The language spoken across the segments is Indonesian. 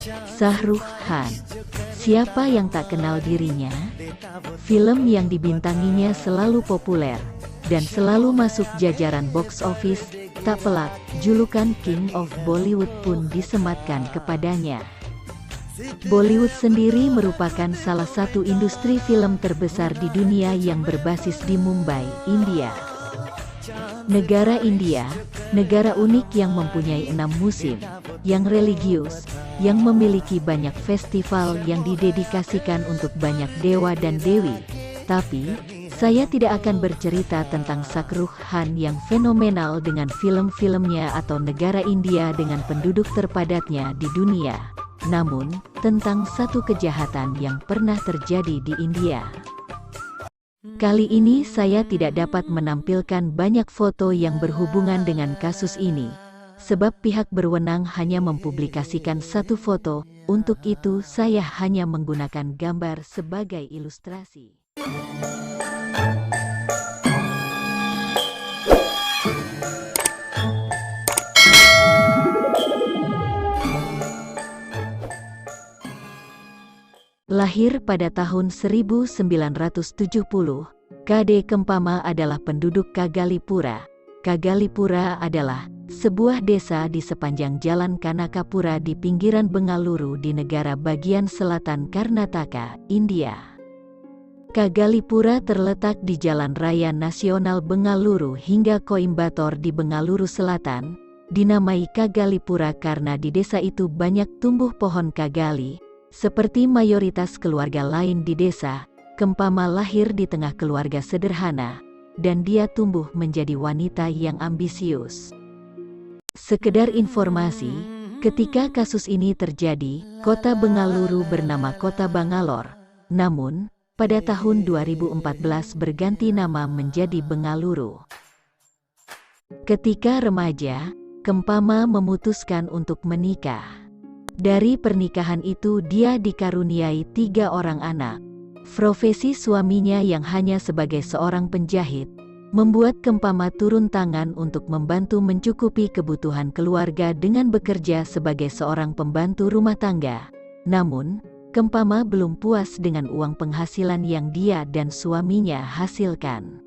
Shah Rukh Khan. Siapa yang tak kenal dirinya? Film yang dibintanginya selalu populer dan selalu masuk jajaran box office. Tak pelak, julukan King of Bollywood pun disematkan kepadanya. Bollywood sendiri merupakan salah satu industri film terbesar di dunia yang berbasis di Mumbai, India. Negara India, negara unik yang mempunyai 6 musim, yang religius, yang memiliki banyak festival yang didedikasikan untuk banyak dewa dan dewi. Tapi, saya tidak akan bercerita tentang Shah Rukh Khan yang fenomenal dengan film-filmnya atau negara India dengan penduduk terpadatnya di dunia. Namun, tentang satu kejahatan yang pernah terjadi di India. Kali ini saya tidak dapat menampilkan banyak foto yang berhubungan dengan kasus ini, sebab pihak berwenang hanya mempublikasikan satu foto. Untuk itu saya hanya menggunakan gambar sebagai ilustrasi. Lahir pada tahun 1970, KD Kempama adalah penduduk Kagalipura. Kagalipura adalah sebuah desa di sepanjang jalan Kanakapura di pinggiran Bengaluru di negara bagian selatan Karnataka, India. Kagalipura terletak di Jalan Raya Nasional Bengaluru hingga Coimbatore di Bengaluru Selatan. Dinamai Kagalipura karena di desa itu banyak tumbuh pohon kagali. Seperti mayoritas keluarga lain di desa, Kempama lahir di tengah keluarga sederhana, dan dia tumbuh menjadi wanita yang ambisius. Sekedar informasi, ketika kasus ini terjadi, kota Bengaluru bernama Kota Bangalore. Namun, pada tahun 2014 berganti nama menjadi Bengaluru. Ketika remaja, Kempama memutuskan untuk menikah. Dari pernikahan itu dia dikaruniai 3 orang anak. Profesi suaminya yang hanya sebagai seorang penjahit, membuat Kempama turun tangan untuk membantu mencukupi kebutuhan keluarga dengan bekerja sebagai seorang pembantu rumah tangga. Namun, Kempama belum puas dengan uang penghasilan yang dia dan suaminya hasilkan.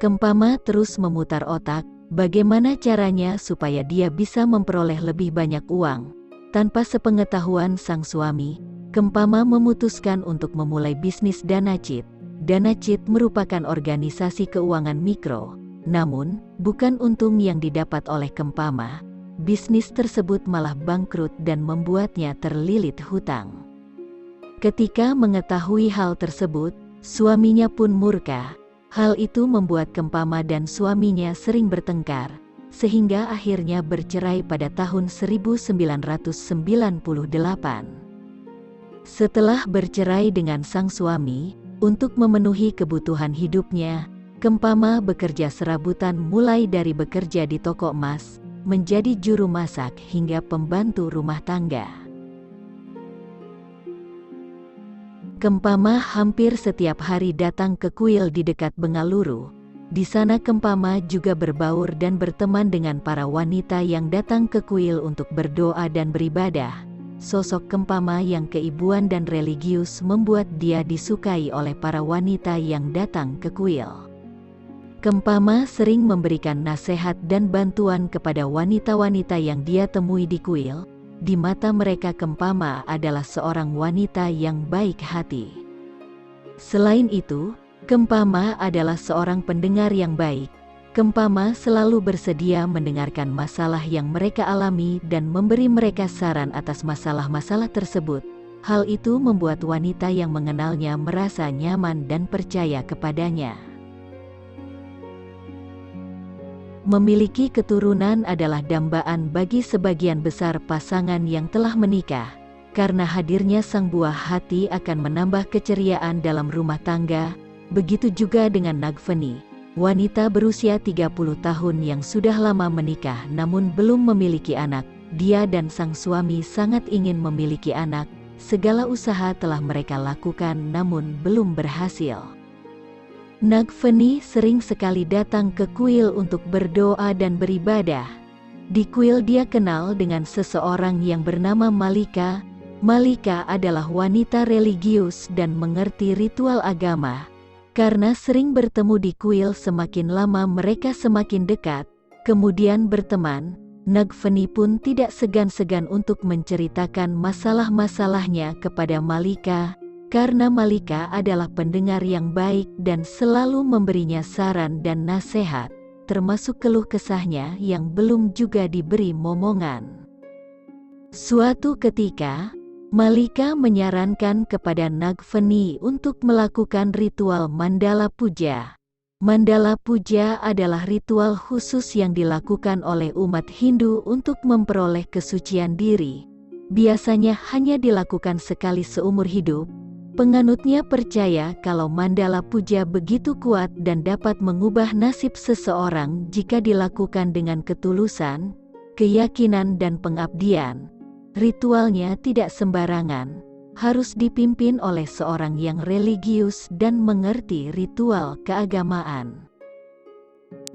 Kempama terus memutar otak, bagaimana caranya supaya dia bisa memperoleh lebih banyak uang. Tanpa sepengetahuan sang suami, Kempama memutuskan untuk memulai bisnis Danacit. Danacit merupakan organisasi keuangan mikro. Namun, bukan untung yang didapat oleh Kempama. Bisnis tersebut malah bangkrut dan membuatnya terlilit hutang. Ketika mengetahui hal tersebut, suaminya pun murka. Hal itu membuat Kempama dan suaminya sering bertengkar, sehingga akhirnya bercerai pada tahun 1998. Setelah bercerai dengan sang suami, untuk memenuhi kebutuhan hidupnya, Kempama bekerja serabutan mulai dari bekerja di toko emas, menjadi juru masak hingga pembantu rumah tangga. Kempama hampir setiap hari datang ke kuil di dekat Bengaluru. Di sana Kempama juga berbaur dan berteman dengan para wanita yang datang ke kuil untuk berdoa dan beribadah. Sosok Kempama yang keibuan dan religius membuat dia disukai oleh para wanita yang datang ke kuil. Kempama sering memberikan nasihat dan bantuan kepada wanita-wanita yang dia temui di kuil. Di mata mereka Kempama adalah seorang wanita yang baik hati. Selain itu, Kempama adalah seorang pendengar yang baik. Kempama selalu bersedia mendengarkan masalah yang mereka alami dan memberi mereka saran atas masalah-masalah tersebut. Hal itu membuat wanita yang mengenalnya merasa nyaman dan percaya kepadanya. Memiliki keturunan adalah dambaan bagi sebagian besar pasangan yang telah menikah, karena hadirnya sang buah hati akan menambah keceriaan dalam rumah tangga. Begitu juga dengan Nagveni, wanita berusia 30 tahun yang sudah lama menikah namun belum memiliki anak. Dia dan sang suami sangat ingin memiliki anak. Segala usaha telah mereka lakukan namun belum berhasil. Nagveni sering sekali datang ke kuil untuk berdoa dan beribadah. Di kuil dia kenal dengan seseorang yang bernama Malika. Malika adalah wanita religius dan mengerti ritual agama. Karena sering bertemu di kuil, semakin lama mereka semakin dekat, kemudian berteman. Nagveni pun tidak segan-segan untuk menceritakan masalah-masalahnya kepada Malika, karena Malika adalah pendengar yang baik dan selalu memberinya saran dan nasihat, termasuk keluh kesahnya yang belum juga diberi momongan. Suatu ketika, Malika menyarankan kepada Nagveni untuk melakukan ritual Mandala Puja. Mandala Puja adalah ritual khusus yang dilakukan oleh umat Hindu untuk memperoleh kesucian diri. Biasanya hanya dilakukan sekali seumur hidup. Penganutnya percaya kalau Mandala Puja begitu kuat dan dapat mengubah nasib seseorang jika dilakukan dengan ketulusan, keyakinan dan pengabdian. Ritualnya tidak sembarangan, harus dipimpin oleh seorang yang religius dan mengerti ritual keagamaan.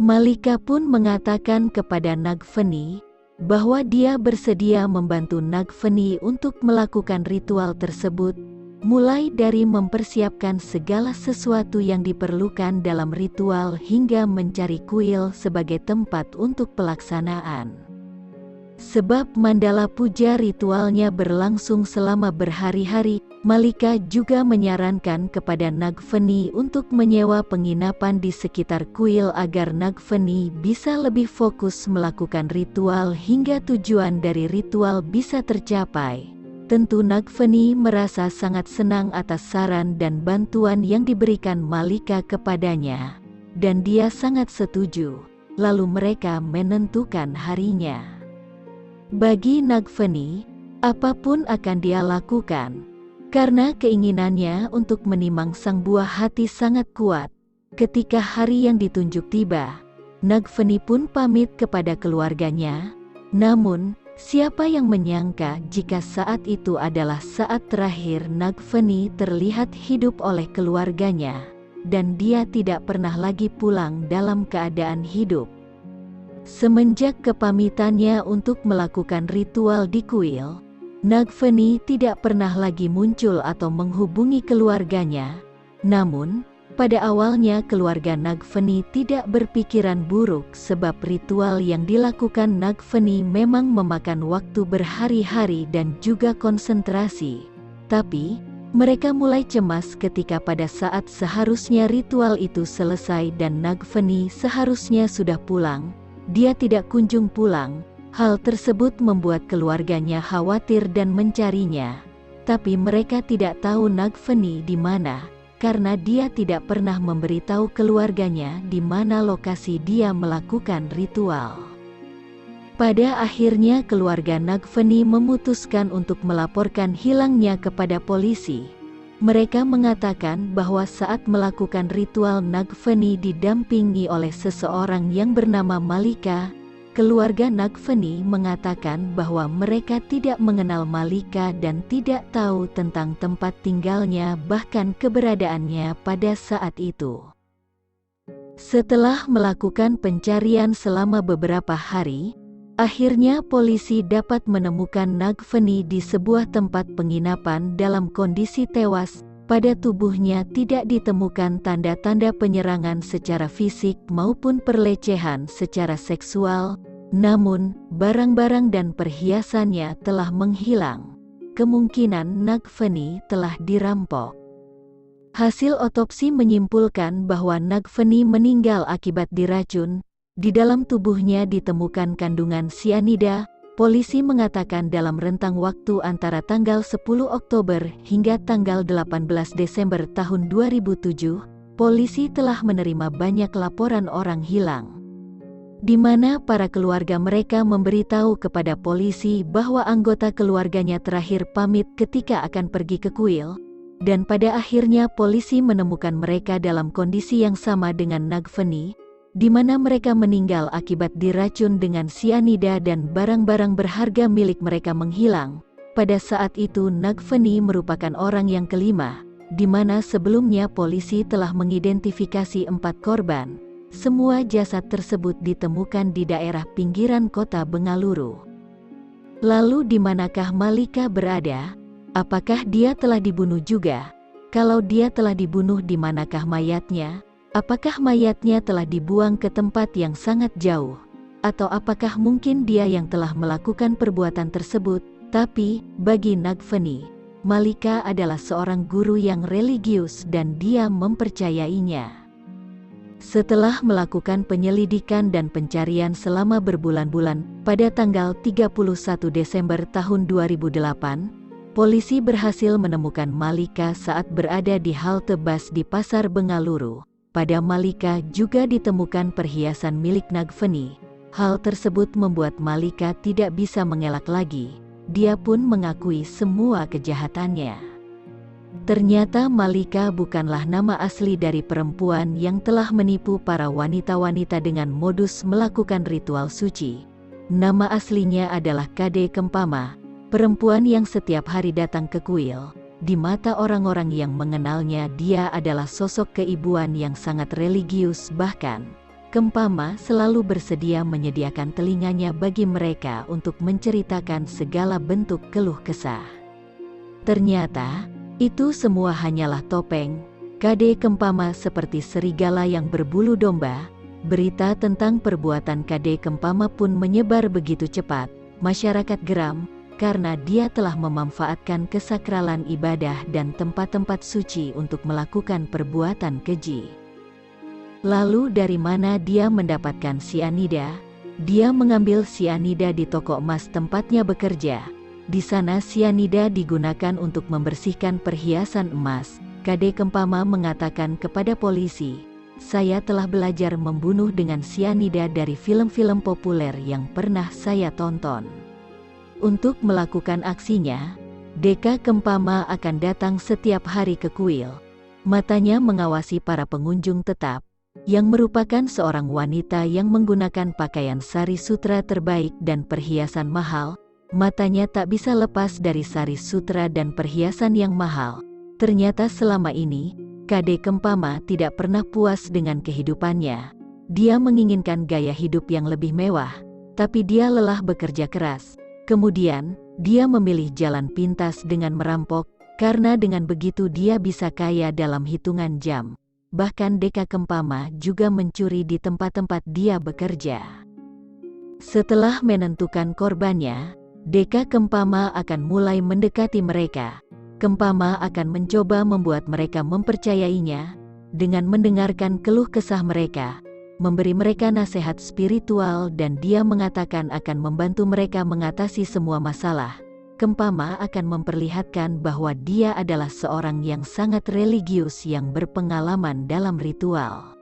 Malika pun mengatakan kepada Nagveni bahwa dia bersedia membantu Nagveni untuk melakukan ritual tersebut, mulai dari mempersiapkan segala sesuatu yang diperlukan dalam ritual hingga mencari kuil sebagai tempat untuk pelaksanaan. Sebab Mandala Puja ritualnya berlangsung selama berhari-hari, Malika juga menyarankan kepada Nagveni untuk menyewa penginapan di sekitar kuil agar Nagveni bisa lebih fokus melakukan ritual hingga tujuan dari ritual bisa tercapai. Tentu Nagveni merasa sangat senang atas saran dan bantuan yang diberikan Malika kepadanya, dan dia sangat setuju. Lalu mereka menentukan harinya. Bagi Nagveni, apapun akan dia lakukan, karena keinginannya untuk menimang sang buah hati sangat kuat. Ketika hari yang ditunjuk tiba, Nagveni pun pamit kepada keluarganya. Namun, siapa yang menyangka jika saat itu adalah saat terakhir Nagveni terlihat hidup oleh keluarganya, dan dia tidak pernah lagi pulang dalam keadaan hidup. Semenjak kepamitannya untuk melakukan ritual di kuil, Nagveni tidak pernah lagi muncul atau menghubungi keluarganya. Namun, pada awalnya keluarga Nagveni tidak berpikiran buruk sebab ritual yang dilakukan Nagveni memang memakan waktu berhari-hari dan juga konsentrasi. Tapi, mereka mulai cemas ketika pada saat seharusnya ritual itu selesai dan Nagveni seharusnya sudah pulang. Dia tidak kunjung pulang. Hal tersebut membuat keluarganya khawatir dan mencarinya. Tapi mereka tidak tahu Nagveni di mana, karena dia tidak pernah memberitahu keluarganya di mana lokasi dia melakukan ritual. Pada akhirnya keluarga Nagveni memutuskan untuk melaporkan hilangnya kepada polisi. Mereka mengatakan bahwa saat melakukan ritual Nagveni didampingi oleh seseorang yang bernama Malika. Keluarga Nagveni mengatakan bahwa mereka tidak mengenal Malika dan tidak tahu tentang tempat tinggalnya bahkan keberadaannya pada saat itu. Setelah melakukan pencarian selama beberapa hari, akhirnya polisi dapat menemukan Nagveni di sebuah tempat penginapan dalam kondisi tewas. Pada tubuhnya tidak ditemukan tanda-tanda penyerangan secara fisik maupun pelecehan secara seksual, namun barang-barang dan perhiasannya telah menghilang. Kemungkinan Nagveni telah dirampok. Hasil otopsi menyimpulkan bahwa Nagveni meninggal akibat diracun. Di dalam tubuhnya ditemukan kandungan sianida. Polisi mengatakan dalam rentang waktu antara tanggal 10 Oktober hingga tanggal 18 Desember tahun 2007, polisi telah menerima banyak laporan orang hilang, di mana para keluarga mereka memberitahu kepada polisi bahwa anggota keluarganya terakhir pamit ketika akan pergi ke kuil, dan pada akhirnya polisi menemukan mereka dalam kondisi yang sama dengan Nagveni, di mana mereka meninggal akibat diracun dengan sianida dan barang-barang berharga milik mereka menghilang. Pada saat itu Nagveni merupakan orang yang kelima, di mana sebelumnya polisi telah mengidentifikasi 4 korban. Semua jasad tersebut ditemukan di daerah pinggiran kota Bengaluru. Lalu di manakah Malika berada? Apakah dia telah dibunuh juga? Kalau dia telah dibunuh, di manakah mayatnya? Apakah mayatnya telah dibuang ke tempat yang sangat jauh? Atau apakah mungkin dia yang telah melakukan perbuatan tersebut? Tapi, bagi Nagveni, Malika adalah seorang guru yang religius dan dia mempercayainya. Setelah melakukan penyelidikan dan pencarian selama berbulan-bulan, pada tanggal 31 Desember tahun 2008, polisi berhasil menemukan Malika saat berada di halte bus di Pasar Bengaluru. Pada Malika juga ditemukan perhiasan milik Nagveni. Hal tersebut membuat Malika tidak bisa mengelak lagi. Dia pun mengakui semua kejahatannya. Ternyata Malika bukanlah nama asli dari perempuan yang telah menipu para wanita-wanita dengan modus melakukan ritual suci. Nama aslinya adalah Kade Kempama, perempuan yang setiap hari datang ke kuil. Di mata orang-orang yang mengenalnya, dia adalah sosok keibuan yang sangat religius. Bahkan Kempama selalu bersedia menyediakan telinganya bagi mereka untuk menceritakan segala bentuk keluh kesah. Ternyata, itu semua hanyalah topeng. Kade Kempama seperti serigala yang berbulu domba. Berita tentang perbuatan Kade Kempama pun menyebar begitu cepat. Masyarakat geram, karena dia telah memanfaatkan kesakralan ibadah dan tempat-tempat suci untuk melakukan perbuatan keji. Lalu dari mana dia mendapatkan sianida? Dia mengambil sianida di toko emas tempatnya bekerja. Di sana sianida digunakan untuk membersihkan perhiasan emas. Kade Kempama mengatakan kepada polisi, "Saya telah belajar membunuh dengan sianida dari film-film populer yang pernah saya tonton." Untuk melakukan aksinya, Deka Kempama akan datang setiap hari ke kuil. Matanya mengawasi para pengunjung tetap, yang merupakan seorang wanita yang menggunakan pakaian sari sutra terbaik dan perhiasan mahal. Matanya tak bisa lepas dari sari sutra dan perhiasan yang mahal. Ternyata selama ini, Kade Kempama tidak pernah puas dengan kehidupannya. Dia menginginkan gaya hidup yang lebih mewah, tapi dia lelah bekerja keras. Kemudian, dia memilih jalan pintas dengan merampok, karena dengan begitu dia bisa kaya dalam hitungan jam. Bahkan Deka Kempama juga mencuri di tempat-tempat dia bekerja. Setelah menentukan korbannya, Deka Kempama akan mulai mendekati mereka. Kempama akan mencoba membuat mereka mempercayainya, dengan mendengarkan keluh kesah mereka, memberi mereka nasihat spiritual, dan dia mengatakan akan membantu mereka mengatasi semua masalah. Kempama akan memperlihatkan bahwa dia adalah seorang yang sangat religius yang berpengalaman dalam ritual.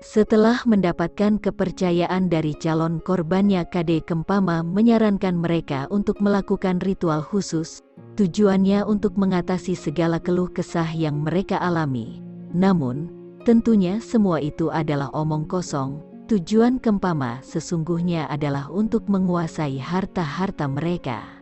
Setelah mendapatkan kepercayaan dari calon korbannya, Kade Kempama menyarankan mereka untuk melakukan ritual khusus. Tujuannya untuk mengatasi segala keluh kesah yang mereka alami. Namun, tentunya semua itu adalah omong kosong. Tujuan Kempama sesungguhnya adalah untuk menguasai harta-harta mereka.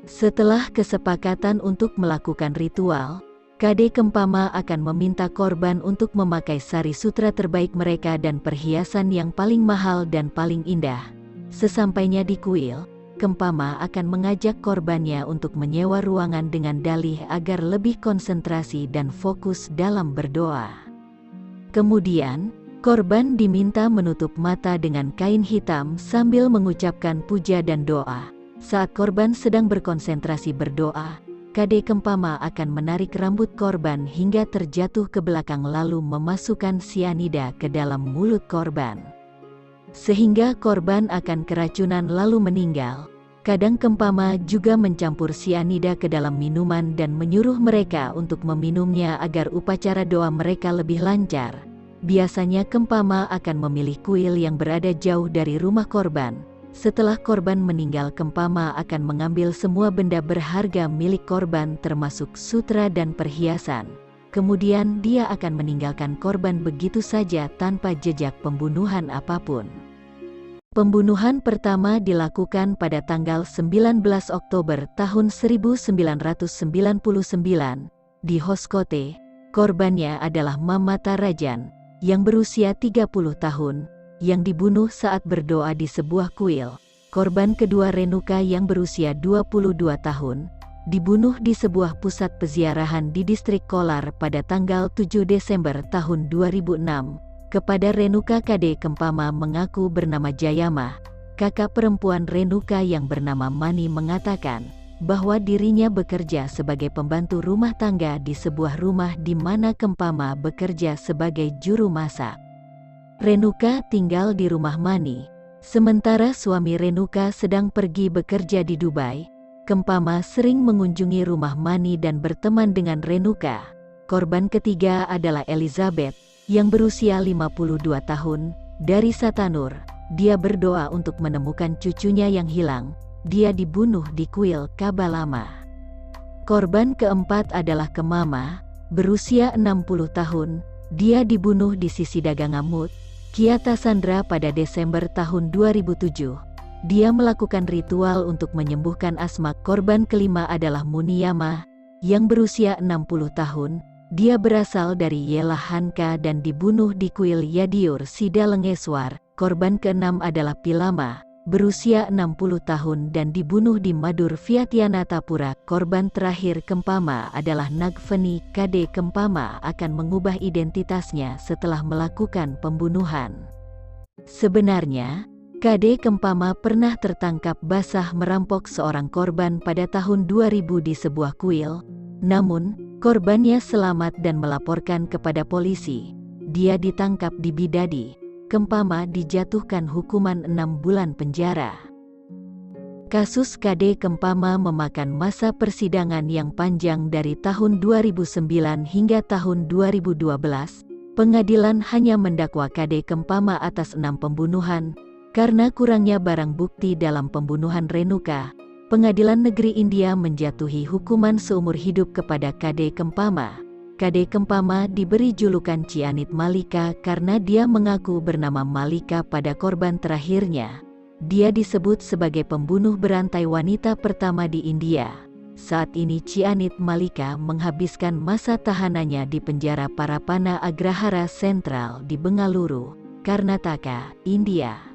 Setelah kesepakatan untuk melakukan ritual, Kade Kempama akan meminta korban untuk memakai sari sutra terbaik mereka dan perhiasan yang paling mahal dan paling indah. Sesampainya di kuil, Kempama akan mengajak korbannya untuk menyewa ruangan dengan dalih agar lebih konsentrasi dan fokus dalam berdoa. Kemudian, korban diminta menutup mata dengan kain hitam sambil mengucapkan puja dan doa. Saat korban sedang berkonsentrasi berdoa, Kade Kempama akan menarik rambut korban hingga terjatuh ke belakang lalu memasukkan sianida ke dalam mulut korban. Sehingga korban akan keracunan lalu meninggal. Kadang Kempama juga mencampur sianida ke dalam minuman dan menyuruh mereka untuk meminumnya agar upacara doa mereka lebih lancar. Biasanya Kempama akan memilih kuil yang berada jauh dari rumah korban. Setelah korban meninggal, Kempama akan mengambil semua benda berharga milik korban termasuk sutra dan perhiasan. Kemudian dia akan meninggalkan korban begitu saja tanpa jejak pembunuhan apapun. Pembunuhan pertama dilakukan pada tanggal 19 Oktober tahun 1999 di Hoskote. Korbannya adalah Mamata Rajan, yang berusia 30 tahun, yang dibunuh saat berdoa di sebuah kuil. Korban kedua Renuka yang berusia 22 tahun, dibunuh di sebuah pusat peziarahan di distrik Kolar pada tanggal 7 Desember tahun 2006. Kepada Renuka, KD Kempama mengaku bernama Jayama. Kakak perempuan Renuka yang bernama Mani mengatakan bahwa dirinya bekerja sebagai pembantu rumah tangga di sebuah rumah di mana Kempama bekerja sebagai juru masak. Renuka tinggal di rumah Mani, sementara suami Renuka sedang pergi bekerja di Dubai. Kempama sering mengunjungi rumah Mani dan berteman dengan Renuka. Korban ketiga adalah Elizabeth, yang berusia 52 tahun, dari Satanur. Dia berdoa untuk menemukan cucunya yang hilang. Dia dibunuh di kuil Ka'bah Lama. Korban keempat adalah Kemama, berusia 60 tahun. Dia dibunuh di sisi Dagangamut, Kiatasandra pada Desember tahun 2007. Dia melakukan ritual untuk menyembuhkan asma. Korban kelima adalah Muniyama, yang berusia 60 tahun. Dia berasal dari Yelahanka dan dibunuh di kuil Yadiur Sidalengeswar. Korban keenam adalah Pilama, berusia 60 tahun dan dibunuh di Madur Viatyanatapura. Korban terakhir Kempama adalah Nagveni. KD Kempama akan mengubah identitasnya setelah melakukan pembunuhan. Sebenarnya, KD Kempama pernah tertangkap basah merampok seorang korban pada tahun 2000 di sebuah kuil. Namun, korbannya selamat dan melaporkan kepada polisi. Dia ditangkap di Bidadi. Kempama dijatuhkan hukuman 6 bulan penjara. Kasus KD Kempama memakan masa persidangan yang panjang dari tahun 2009 hingga tahun 2012. Pengadilan hanya mendakwa KD Kempama atas 6 pembunuhan. Karena kurangnya barang bukti dalam pembunuhan Renuka, Pengadilan Negeri India menjatuhi hukuman seumur hidup kepada KD Kempama. KD Kempama diberi julukan Cianit Malika karena dia mengaku bernama Malika pada korban terakhirnya. Dia disebut sebagai pembunuh berantai wanita pertama di India. Saat ini Cianit Malika menghabiskan masa tahanannya di penjara Parapana Agrahara Sentral di Bengaluru, Karnataka, India.